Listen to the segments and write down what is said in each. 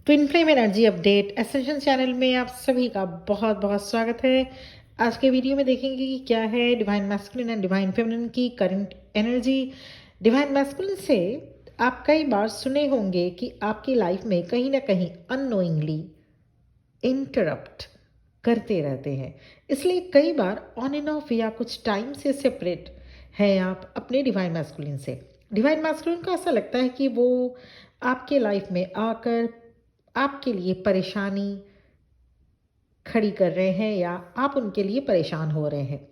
Twin flame energy update essential channel में आप सभी का बहुत बहुत स्वागत है। आज के वीडियो में देखेंगे कि क्या है divine masculine and divine feminine की करंट एनर्जी। डिवाइन मैस्कुलिन से आप कई बार सुने होंगे कि आपकी लाइफ में कहीं ना कहीं अननोइंगली इंटरप्ट करते रहते हैं, इसलिए कई बार ऑन एंड ऑफ या कुछ टाइम से सेपरेट है आप अपने डिवाइन मैस्कुलिन से। डिवाइन मैस्कुलिन को ऐसा लगता है कि वो आपके लाइफ में आकर आपके लिए परेशानी खड़ी कर रहे हैं या आप उनके लिए परेशान हो रहे हैं।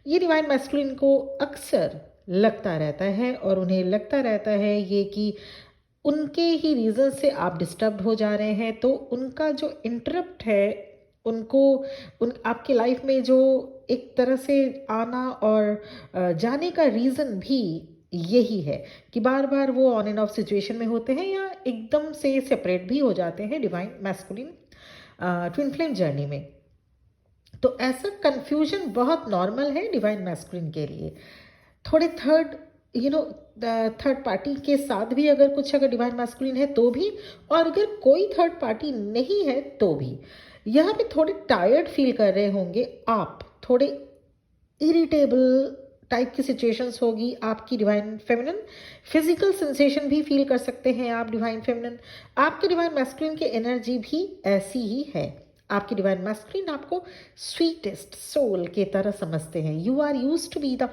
ये डिवाइन मैस्कुलिन को अक्सर लगता रहता है और उन्हें लगता रहता है ये कि उनके ही रीज़न से आप डिस्टर्ब हो जा रहे हैं, तो उनका जो इंटरप्ट है उनको उन आपके लाइफ में जो एक तरह से आना और जाने का रीज़न भी यही है कि बार बार वो ऑन एंड ऑफ सिचुएशन में होते हैं या एकदम से सेपरेट भी हो जाते हैं divine masculine twin flame journey में। तो ऐसा कंफ्यूजन बहुत नॉर्मल है डिवाइन मैस्कुलिन के लिए। थोड़े थर्ड पार्टी के साथ भी अगर डिवाइन मैस्कुलिन है तो भी, और अगर कोई थर्ड पार्टी नहीं है तो भी यहाँ पे थोड़े टायर्ड फील कर रहे होंगे आप, थोड़े इरिटेबल टाइप की सिचुएशंस होगी आपकी डिवाइन फेमिनिन। फिजिकल सेंसेशन भी फील कर सकते हैं आप डिवाइन फेमिनिन। आपके डिवाइन मैस्कुलिन की एनर्जी भी ऐसी ही है। आपकी डिवाइन मैस्कुलिन आपको स्वीटेस्ट सोल की तरह समझते हैं। You are used to be the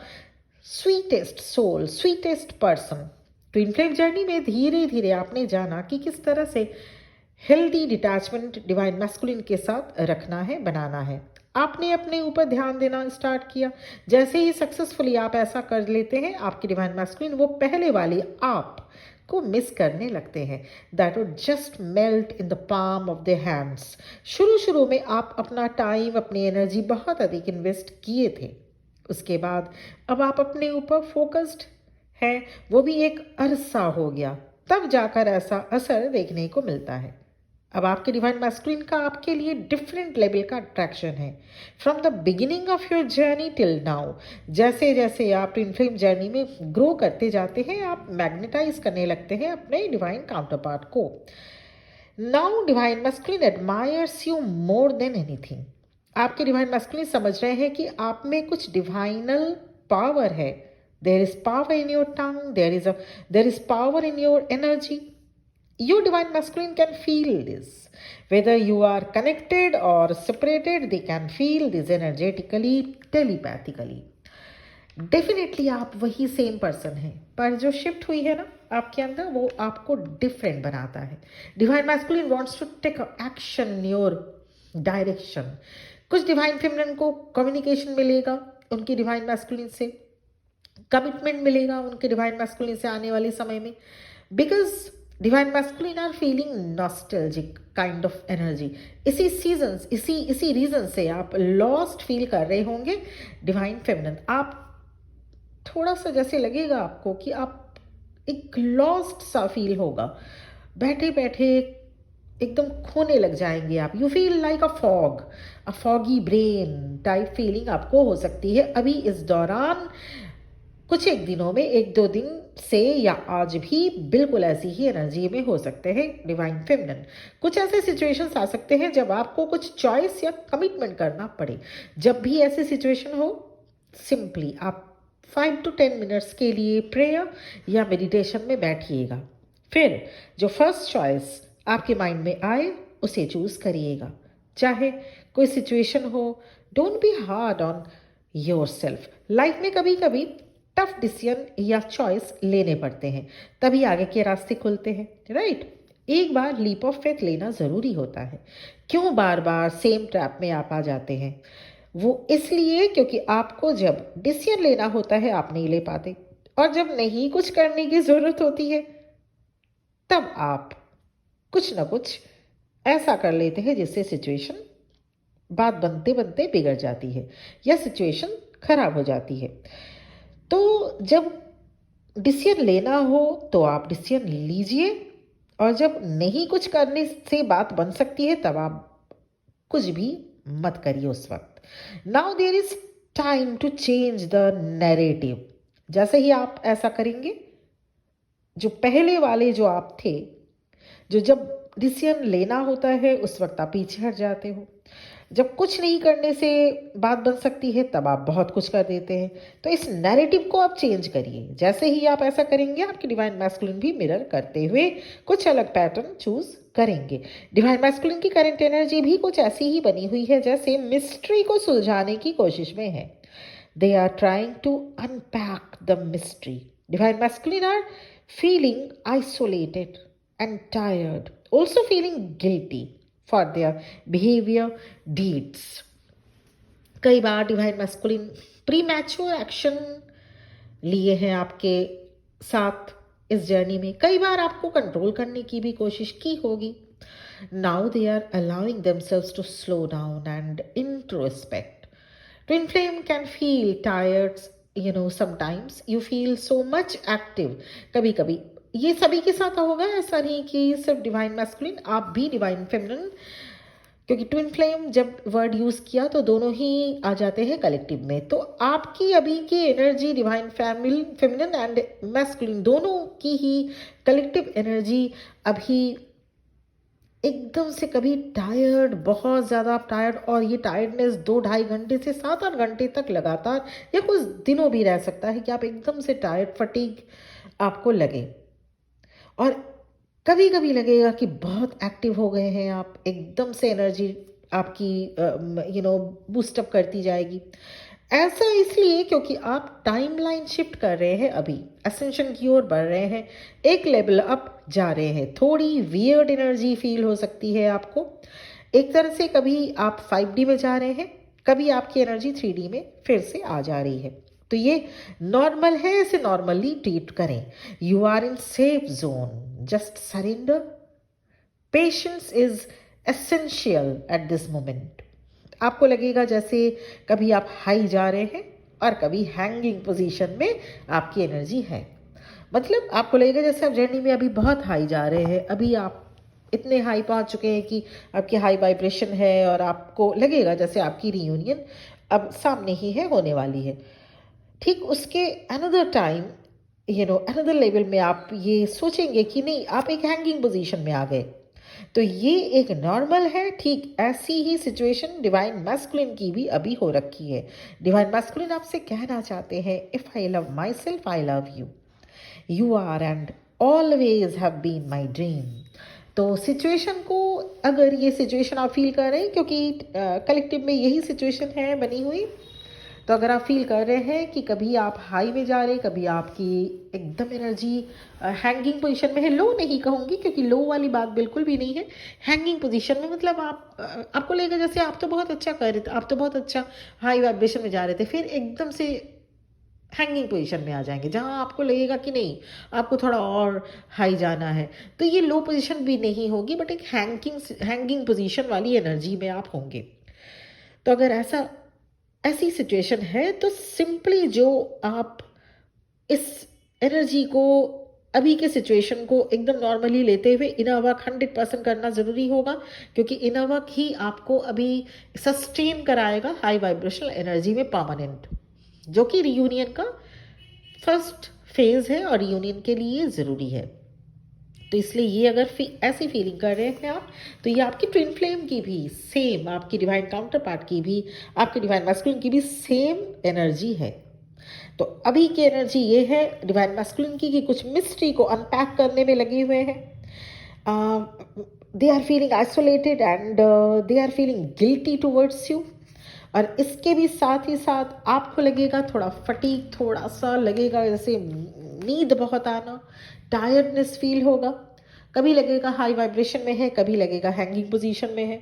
sweetest soul, sweetest person. Twin flame journey में धीरे धीरे आपने जाना कि किस तरह से हेल्दी डिटैचमेंट डिवाइन मैस्कुलिन के साथ रखना है, बनाना है। आपने अपने ऊपर ध्यान देना स्टार्ट किया। जैसे ही सक्सेसफुली आप ऐसा कर लेते हैं, आपकी डिवाइन मैस्कुलिन वो पहले वाली आप को मिस करने लगते हैं। That would just melt in the palm of the hands. शुरू शुरू में आप अपना टाइम, अपनी एनर्जी बहुत अधिक इन्वेस्ट किए थे। उसके बाद अब आप अपने ऊपर फोकस्ड हैं, वो भी एक अरसा हो गया, तब जाकर ऐसा असर देखने को मिलता है। अब आपके डिवाइन मैस्कुलिन का आपके लिए डिफरेंट लेवल का अट्रैक्शन है from the beginning of your journey till now. जैसे जैसे आप ट्विन फ्लेम जर्नी में ग्रो करते जाते हैं, आप मैग्नेटाइज करने लगते हैं अपने डिवाइन काउंटर पार्ट को। Now divine masculine admires you more than anything. आपके डिवाइन मैस्कुलिन समझ रहे हैं कि आप में कुछ डिवाइनल पावर है। There is power in your tongue, there is power in your energy. Your divine masculine can feel this. Whether you are connected or separated, they can feel this energetically, telepathically. Definitely आप वही same person हैं, पर जो shift हुई है ना आपके अंदर, वो आपको डिफरेंट बनाता है। Divine masculine wants to take action in your direction. कुछ डिवाइन फेमिनिन को कम्युनिकेशन मिलेगा उनकी डिवाइन मैस्कुलिन से, कमिटमेंट मिलेगा उनके डिवाइन मैस्कुलिन से आने वाले समय में, because divine masculine are feeling nostalgic kind of energy. इसी रीजन से आप लॉस्ट फील कर रहे होंगे डिवाइन फेमिनिन। आप थोड़ा सा जैसे लगेगा आपको कि आप एक लॉस्ट सा फील होगा, बैठे बैठे एकदम खोने लग जाएंगे आप। You feel like a foggy brain type feeling आपको हो सकती है अभी इस दौरान। कुछ एक दिनों में, एक दो दिन से या आज भी बिल्कुल ऐसी ही एनर्जी में हो सकते हैं डिवाइन फेमिनिन। कुछ ऐसे सिचुएशंस आ सकते हैं जब आपको कुछ चॉइस या कमिटमेंट करना पड़े। जब भी ऐसी सिचुएशन हो, सिंपली आप 5 to 10 मिनट्स के लिए प्रेयर या मेडिटेशन में बैठिएगा। फिर जो फर्स्ट चॉइस आपके माइंड में आए उसे चूज करिएगा। चाहे कोई सिचुएशन हो, don't be hard on your self. Life में कभी कभी टफ डिसीजन या चॉइस लेने पड़ते हैं, तभी आगे के रास्ते खुलते हैं, राइट। एक बार लीप ऑफ फेथ लेना ज़रूरी होता है। क्यों बार बार सेम ट्रैप में आप आ जाते हैं? वो इसलिए क्योंकि आपको जब डिसीजन लेना होता है आप नहीं ले पाते, और जब नहीं कुछ करने की ज़रूरत होती है तब आप कुछ ना कुछ ऐसा कर लेते हैं जिससे सिचुएशन बात बनते बनते बिगड़ जाती है या सिचुएशन खराब हो जाती है। तो जब डिसीजन लेना हो तो आप डिसीजन लीजिए, और जब नहीं कुछ करने से बात बन सकती है तब आप कुछ भी मत करिए उस वक्त। Now there is time to change the narrative. जैसे ही आप ऐसा करेंगे, जो पहले वाले जो आप थे, जो जब डिसीजन लेना होता है उस वक्त आप पीछे हट जाते हो। जब कुछ नहीं करने से बात बन सकती है तब आप बहुत कुछ कर देते हैं। तो इस नैरेटिव को आप चेंज करिए। जैसे ही आप ऐसा करेंगे आपकी डिवाइन मैस्कुलिन भी मिरर करते हुए कुछ अलग पैटर्न चूज करेंगे। डिवाइन मैस्कुलिन की करंट एनर्जी भी कुछ ऐसी ही बनी हुई है जैसे मिस्ट्री को सुलझाने की कोशिश में है। They are trying to unpack the mystery. Divine masculine are feeling isolated and tired, also feeling guilty for their behavior deeds. कई बार divine masculine premature action लिए हैं आपके साथ इस जर्नी में। कई बार आपको कंट्रोल करने की भी कोशिश की होगी। Now they are allowing themselves to slow down and introspect. Twin flame can feel tired, sometimes you feel so much active। कभी कभी ये सभी के साथ होगा, ऐसा नहीं कि सिर्फ डिवाइन मैस्कुलिन, आप भी डिवाइन फेमिनिन, क्योंकि ट्विन फ्लेम जब वर्ड यूज किया तो दोनों ही आ जाते हैं कलेक्टिव में। तो आपकी अभी की energy divine feminine and masculine दोनों की ही कलेक्टिव एनर्जी अभी एकदम से कभी टायर्ड, बहुत ज़्यादा आप टायर्ड, और ये टायर्डनेस 2-2.5 घंटे से 7-8 घंटे तक लगातार या कुछ दिनों भी रह सकता है कि आप एकदम से टायर्ड, फटीग आपको लगे। और कभी कभी लगेगा कि बहुत एक्टिव हो गए हैं आप, एकदम से एनर्जी आपकी बूस्टअप करती जाएगी। ऐसा इसलिए क्योंकि आप टाइमलाइन शिफ्ट कर रहे हैं, अभी असेंशन की ओर बढ़ रहे हैं, एक लेवल अप जा रहे हैं। थोड़ी वियर्ड एनर्जी फील हो सकती है आपको। एक तरह से कभी आप 5D में जा रहे हैं, कभी आपकी एनर्जी 3D में फिर से आ जा रही है। तो ये नॉर्मल है, इसे नॉर्मली ट्रीट करें। You are in safe zone, just surrender. Patience is essential at this moment. आपको लगेगा जैसे कभी आप हाई जा रहे हैं और कभी हैंगिंग पोजीशन में आपकी एनर्जी है। मतलब आपको लगेगा जैसे आप जर्नी में अभी बहुत हाई जा रहे हैं, अभी आप इतने हाई पहुंच चुके हैं कि आपकी हाई वाइब्रेशन है और आपको लगेगा जैसे आपकी रियूनियन अब सामने ही है, होने वाली है। ठीक उसके अनदर टाइम अनदर लेवल में आप ये सोचेंगे कि नहीं, आप एक हैंगिंग पोजीशन में आ गए। तो ये एक नॉर्मल है। ठीक ऐसी ही सिचुएशन डिवाइन मैस्कुलिन की भी अभी हो रखी है। डिवाइन मैस्कुलिन आपसे कहना चाहते हैं, if I love myself I love you, you are and always have been my dream. तो सिचुएशन को, अगर ये सिचुएशन आप फील कर रहे हैं, क्योंकि कलेक्टिव में यही सिचुएशन है बनी हुई, तो अगर आप फील कर रहे हैं कि कभी आप हाई में जा रहे हैं, कभी आपकी एकदम एनर्जी हैंगिंग पोजीशन में है, लो नहीं कहूँगी क्योंकि लो वाली बात बिल्कुल भी नहीं है। हैंगिंग पोजीशन में मतलब आपको लगेगा जैसे आप तो बहुत अच्छा कर रहे थे, आप तो बहुत अच्छा हाई वाइब्रेशन में जा रहे थे, फिर एकदम से हैंगिंग पोजीशन में आ जाएंगे जहां आपको लगेगा कि नहीं, आपको थोड़ा और हाई जाना है। तो ये लो पोजीशन भी नहीं होगी, बट एक हैंगिंग पोजीशन वाली एनर्जी में आप होंगे। तो अगर ऐसी सिचुएशन है तो सिंपली जो आप इस एनर्जी को, अभी के सिचुएशन को एकदम नॉर्मली लेते हुए इनर वर्क 100% करना ज़रूरी होगा, क्योंकि इनर वर्क ही आपको अभी सस्टेन कराएगा हाई वाइब्रेशनल एनर्जी में परमानेंट, जो कि रियूनियन का फर्स्ट फेज है और रियूनियन के लिए ज़रूरी है। तो इसलिए ये अगर ऐसी फीलिंग कर रहे हैं आप, तो ये आपकी ट्विन फ्लेम की भी सेम, आपकी डिवाइन काउंटर पार्ट की भी, आपकी डिवाइन मैस्कुलिन की भी सेम एनर्जी है। तो अभी की एनर्जी ये है डिवाइन मैस्कुलिन की कि कुछ मिस्ट्री को अनपैक करने में लगे हुए हैं। They are feeling isolated and they are feeling guilty towards you. और इसके भी साथ ही साथ आपको लगेगा थोड़ा फटीग, थोड़ा सा लगेगा जैसे नींद बहुत आना, टायर्डनेस फील होगा। कभी लगेगा हाई वाइब्रेशन में है, कभी लगेगा हैंगिंग पोजीशन में है,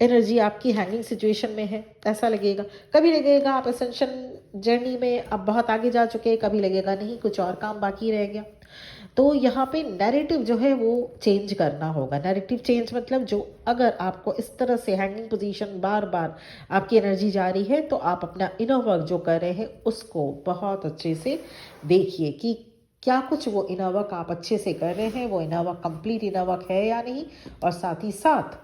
एनर्जी आपकी हैंगिंग सिचुएशन में है, ऐसा लगेगा। कभी लगेगा आप असेंशन जर्नी में अब बहुत आगे जा चुके हैं, कभी लगेगा नहीं, कुछ और काम बाकी रह गया। तो यहाँ पे नैरेटिव जो है वो चेंज करना होगा। नैरेटिव चेंज मतलब जो, अगर आपको इस तरह से हैंगिंग पोजीशन बार बार आपकी एनर्जी जा रही है, तो आप अपना इनर वर्क जो कर रहे हैं उसको बहुत अच्छे से देखिए कि क्या कुछ वो इनर वर्क आप अच्छे से कर रहे हैं, वो inner work complete inner work है या नहीं। और साथ ही साथ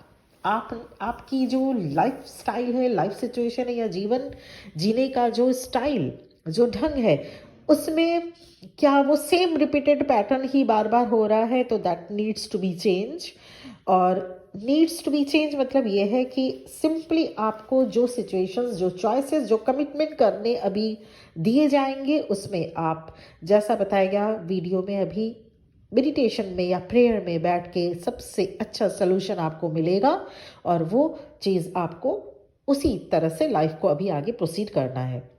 आपकी जो लाइफ स्टाइल है, लाइफ सिचुएशन है, या जीवन जीने का जो स्टाइल, जो ढंग है, उसमें क्या वो सेम रिपीटेड पैटर्न ही बार बार हो रहा है, तो that needs to be change. और नीड्स टू बी चेंज मतलब ये है कि सिंपली आपको जो सिचुएशंस, जो चॉइसेस, जो कमिटमेंट करने अभी दिए जाएंगे उसमें आप, जैसा बताया गया वीडियो में अभी, मेडिटेशन में या प्रेयर में बैठ के सबसे अच्छा सलूशन आपको मिलेगा और वो चीज़ आपको उसी तरह से लाइफ को अभी आगे प्रोसीड करना है।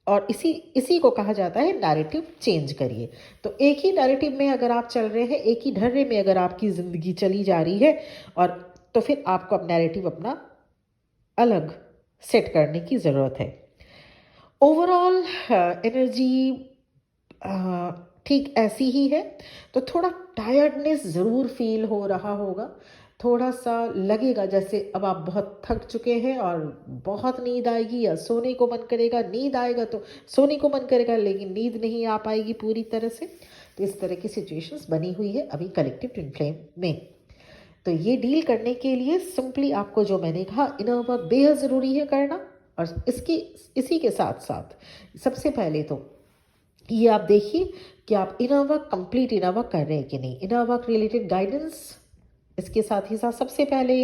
और इसी इसी को कहा जाता है नैरेटिव चेंज करिए। तो एक ही नैरेटिव में अगर आप चल रहे हैं, एक ही ढर्रे में अगर आपकी ज़िंदगी चली जा रही है, और तो फिर आपको अब नैरेटिव अपना अलग सेट करने की ज़रूरत है। ओवरऑल एनर्जी ठीक ऐसी ही है। तो थोड़ा टायर्डनेस ज़रूर फील हो रहा होगा, थोड़ा सा लगेगा जैसे अब आप बहुत थक चुके हैं और बहुत नींद आएगी या सोने को मन करेगा, नींद आएगा तो सोने को मन करेगा लेकिन नींद नहीं आ पाएगी पूरी तरह से। तो इस तरह की सिचुएशंस बनी हुई है अभी कलेक्टिव ट्विन फ्लेम में। तो ये डील करने के लिए सिंपली आपको जो मैंने कहा इनर वर्क बेहद ज़रूरी है करना। और इसी के साथ साथ सबसे पहले तो ये आप देखिए कि आप inner work, complete inner work कर रहे हैं कि नहीं। इनर वर्क रिलेटेड गाइडेंस, इसके साथ ही साथ सबसे पहले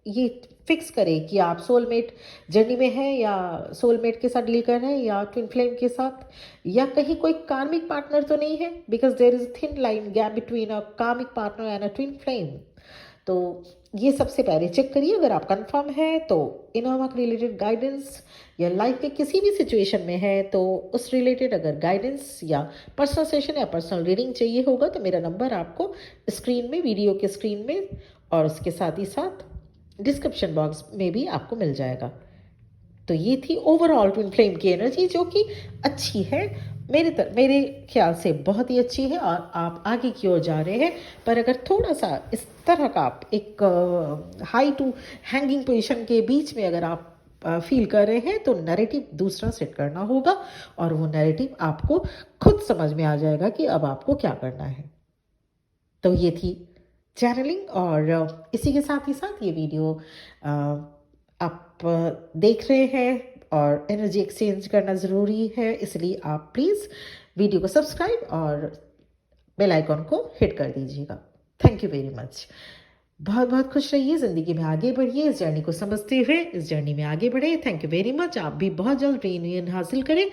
ये फिक्स करें कि आप सोलमेट जर्नी में हैं या सोलमेट के साथ डील कर रहे हैं या ट्विन फ्लेम के साथ, या कहीं कोई कार्मिक पार्टनर तो नहीं है, because there is thin line gap between a karmic partner and a twin flame. तो ये सबसे पहले चेक करिए। अगर आप कंफर्म है तो इनर वर्क रिलेटेड गाइडेंस, या लाइफ के किसी भी सिचुएशन में है तो उस रिलेटेड अगर गाइडेंस या पर्सनल सेशन या पर्सनल रीडिंग चाहिए होगा तो मेरा नंबर आपको स्क्रीन में, वीडियो के स्क्रीन में और उसके साथ ही साथ डिस्क्रिप्शन बॉक्स में भी आपको मिल जाएगा। तो ये थी ओवरऑल ट्विन फ्लेम की एनर्जी, जो कि अच्छी है, मेरे ख्याल से बहुत ही अच्छी है और आप आगे की ओर जा रहे हैं। पर अगर थोड़ा सा इस तरह का आप एक हाई टू हैंगिंग पोजीशन के बीच में अगर आप फील कर रहे हैं तो नैरेटिव दूसरा सेट करना होगा और वो नैरेटिव आपको खुद समझ में आ जाएगा कि अब आपको क्या करना है। तो ये थी चैनलिंग और इसी के साथ ही साथ ये वीडियो आप देख रहे हैं और एनर्जी एक्सचेंज करना ज़रूरी है, इसलिए आप प्लीज़ वीडियो को सब्सक्राइब और बेल आइकॉन को हिट कर दीजिएगा। Thank you very much. बहुत बहुत खुश रहिए, ज़िंदगी में आगे बढ़िए, इस जर्नी को समझते हुए इस जर्नी में आगे बढ़े। Thank you very much. आप भी बहुत जल्द रीयूनियन हासिल करें,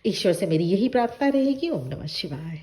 ईश्वर से मेरी यही प्रार्थना रहेगी। ओम नमः शिवाय।